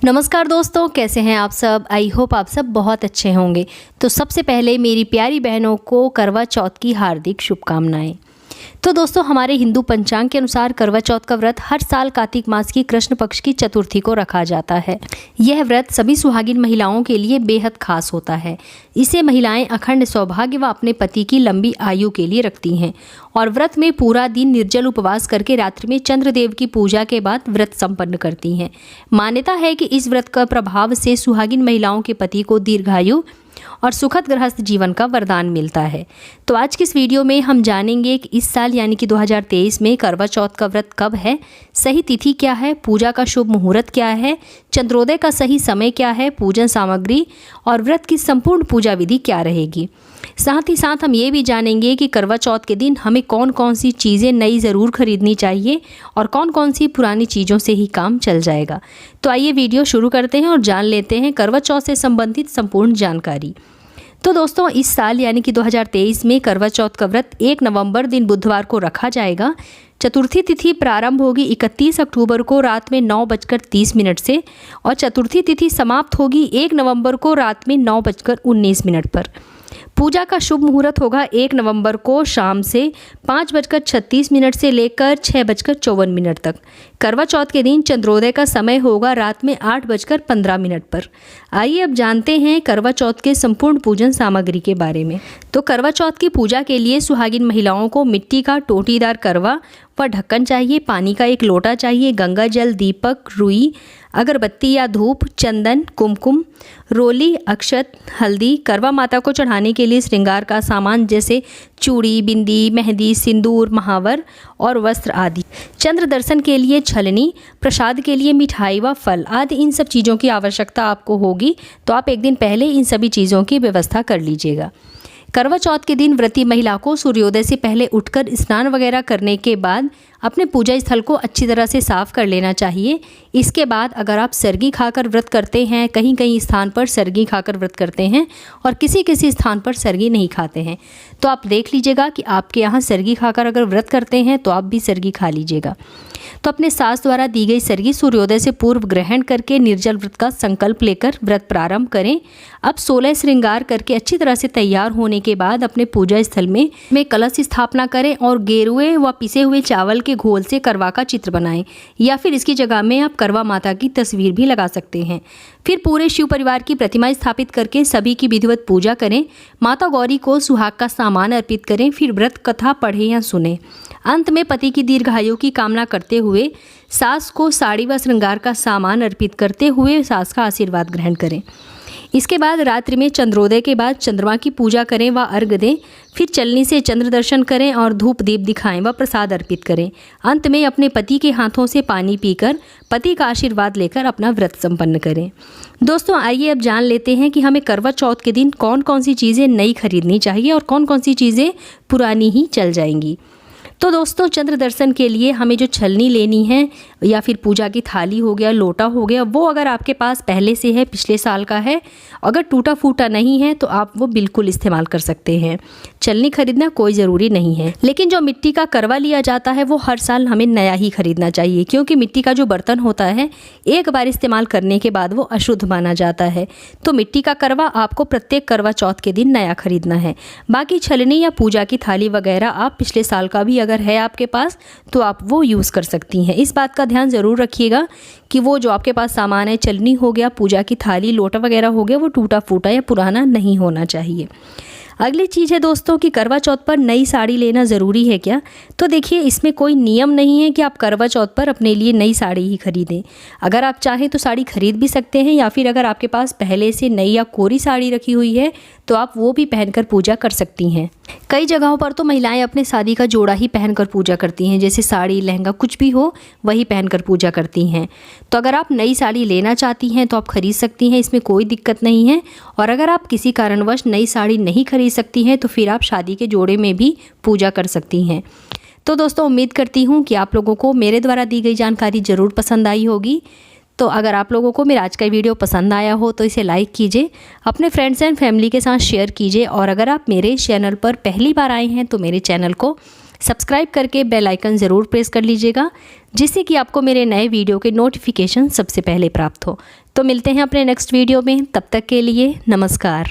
नमस्कार दोस्तों, कैसे हैं आप सब। आई होप आप सब बहुत अच्छे होंगे। तो सबसे पहले मेरी प्यारी बहनों को करवा चौथ की हार्दिक शुभकामनाएं। तो दोस्तों, हमारे हिंदू पंचांग के अनुसार करवा चौथ का व्रत हर साल कार्तिक मास की कृष्ण पक्ष की चतुर्थी को रखा जाता है। यह व्रत सभी सुहागिन महिलाओं के लिए बेहद खास होता है। इसे महिलाएं अखंड सौभाग्य व अपने पति की लंबी आयु के लिए रखती हैं और व्रत में पूरा दिन निर्जल उपवास करके रात्रि में चंद्रदेव की पूजा के बाद व्रत संपन्न करती हैं। मान्यता है कि इस व्रत का प्रभाव से सुहागिन महिलाओं के पति को दीर्घायु और सुखद गृहस्थ जीवन का वरदान मिलता है। तो आज की इस वीडियो में हम जानेंगे कि इस साल यानी कि 2023 में करवा चौथ का व्रत कब है, सही तिथि क्या है, पूजा का शुभ मुहूर्त क्या है, चंद्रोदय का सही समय क्या है, पूजन सामग्री और व्रत की संपूर्ण पूजा विधि क्या रहेगी। साथ ही साथ हम ये भी जानेंगे कि करवा चौथ के दिन हमें कौन कौन सी चीज़ें नई ज़रूर खरीदनी चाहिए और कौन कौन सी पुरानी चीज़ों से ही काम चल जाएगा। तो आइए वीडियो शुरू करते हैं और जान लेते हैं करवा चौथ से संबंधित संपूर्ण जानकारी। तो दोस्तों, इस साल यानी कि 2023 में करवा चौथ का व्रत 1 नवंबर दिन बुधवार को रखा जाएगा। चतुर्थी तिथि प्रारंभ होगी 31 अक्टूबर को रात में 9:30 से और चतुर्थी तिथि समाप्त होगी 1 नवंबर को रात में 9:19 पर। पूजा का शुभ मुहूर्त होगा 1 नवंबर को शाम से 5:36 से लेकर 6:54 तक। करवा चौथ के दिन चंद्रोदय का समय होगा रात में 8:15 पर। आइए अब जानते हैं करवा चौथ के संपूर्ण पूजन सामग्री के बारे में। तो करवा चौथ की पूजा के लिए सुहागिन महिलाओं को मिट्टी का टोटीदार करवा व ढक्कन चाहिए, पानी का 1 लोटा चाहिए, गंगा जल, दीपक, रुई, अगरबत्ती या धूप, चंदन, कुमकुम, रोली, अक्षत, हल्दी, करवा माता को चढ़ाने के लिए श्रृंगार का सामान जैसे चूड़ी, बिंदी, मेहंदी, सिंदूर, महावर और वस्त्र आदि, चंद्र दर्शन के लिए छलनी, प्रसाद के लिए मिठाई व फल आदि, इन सब चीज़ों की आवश्यकता आपको होगी। तो आप एक दिन पहले इन सभी चीज़ों की व्यवस्था कर लीजिएगा। करवा चौथ के दिन व्रती महिला को सूर्योदय से पहले उठकर स्नान वगैरह करने के बाद अपने पूजा स्थल को अच्छी तरह से साफ कर लेना चाहिए। इसके बाद अगर आप सरगी खाकर व्रत करते हैं, कहीं कहीं स्थान पर सरगी खाकर व्रत करते हैं और किसी किसी स्थान पर सरगी नहीं खाते हैं, तो आप देख लीजिएगा कि आपके यहाँ सरगी खाकर अगर व्रत करते हैं तो आप भी सरगी खा लीजिएगा। तो अपने सास द्वारा दी गई सरगी सूर्योदय से पूर्व ग्रहण करके निर्जल व्रत का संकल्प लेकर व्रत प्रारंभ करें। अब 16 श्रृंगार करके अच्छी तरह से तैयार होने के बाद अपने पूजा स्थल में कलश स्थापना करें और गेरुए व पिसे हुए चावल के घोल से करवा का चित्र बनाएं या फिर इसकी जगह में आप करवा माता की तस्वीर भी लगा सकते हैं। फिर पूरे शिव परिवार की प्रतिमा स्थापित करके सभी की विधिवत पूजा करें। माता गौरी को सुहाग का सामान अर्पित करें। फिर व्रत कथा पढ़ें या सुने। अंत में पति की दीर्घायु की कामना करते हुए सास को साड़ी व श्रृंगार का सामान अर्पित करते हुए सास का आशीर्वाद ग्रहण करें। इसके बाद रात्रि में चंद्रोदय के बाद चंद्रमा की पूजा करें व अर्घ्य दें। फिर चलनी से चंद्र दर्शन करें और धूप दीप दिखाएं व प्रसाद अर्पित करें। अंत में अपने पति के हाथों से पानी पीकर पति का आशीर्वाद लेकर अपना व्रत संपन्न करें। दोस्तों, आइए अब जान लेते हैं कि हमें करवा चौथ के दिन कौन कौन सी चीज़ें नई खरीदनी चाहिए और कौन कौन सी चीज़ें पुरानी ही चल जाएंगी। तो दोस्तों, चंद्र दर्शन के लिए हमें जो छलनी लेनी है या फिर पूजा की थाली हो गया, लोटा हो गया, वो अगर आपके पास पहले से है, पिछले साल का है, अगर टूटा फूटा नहीं है तो आप वो बिल्कुल इस्तेमाल कर सकते हैं। छलनी खरीदना कोई ज़रूरी नहीं है। लेकिन जो मिट्टी का करवा लिया जाता है वो हर साल हमें नया ही खरीदना चाहिए, क्योंकि मिट्टी का जो बर्तन होता है एक बार इस्तेमाल करने के बाद वो अशुद्ध माना जाता है। तो मिट्टी का करवा आपको प्रत्येक करवा चौथ के दिन नया खरीदना है। बाकी छलनी या पूजा की थाली वगैरह आप पिछले साल का भी अगर है आपके पास तो आप वो यूज़ कर सकती हैं। इस बात का ध्यान ज़रूर रखिएगा कि वो जो आपके पास सामान है, छलनी हो गया, पूजा की थाली, लोटा वगैरह हो गया, वो टूटा फूटा या पुराना नहीं होना चाहिए। अगली चीज़ है दोस्तों कि करवा चौथ पर नई साड़ी लेना ज़रूरी है क्या। तो देखिए, इसमें कोई नियम नहीं है कि आप करवा चौथ पर अपने लिए नई साड़ी ही खरीदें। अगर आप चाहें तो साड़ी खरीद भी सकते हैं या फिर अगर आपके पास पहले से नई या कोरी साड़ी रखी हुई है तो आप वो भी पहनकर पूजा कर सकती हैं। कई जगहों पर तो महिलाएं अपने शादी का जोड़ा ही पहनकर पूजा करती हैं, जैसे साड़ी, लहंगा, कुछ भी हो वही पहनकर पूजा करती हैं। तो अगर आप नई साड़ी लेना चाहती हैं तो आप खरीद सकती हैं, इसमें कोई दिक्कत नहीं है। और अगर आप किसी कारणवश नई साड़ी नहीं खरीद सकती हैं तो फिर आप शादी के जोड़े में भी पूजा कर सकती हैं। तो दोस्तों, उम्मीद करती हूँ कि आप लोगों को मेरे द्वारा दी गई जानकारी ज़रूर पसंद आई होगी। तो अगर आप लोगों को मेरा आज का वीडियो पसंद आया हो तो इसे लाइक कीजिए, अपने फ्रेंड्स एंड फैमिली के साथ शेयर कीजिए और अगर आप मेरे चैनल पर पहली बार आए हैं तो मेरे चैनल को सब्सक्राइब करके बेल आइकन ज़रूर प्रेस कर लीजिएगा, जिससे कि आपको मेरे नए वीडियो के नोटिफिकेशन सबसे पहले प्राप्त हो। तो मिलते हैं अपने नेक्स्ट वीडियो में, तब तक के लिए नमस्कार।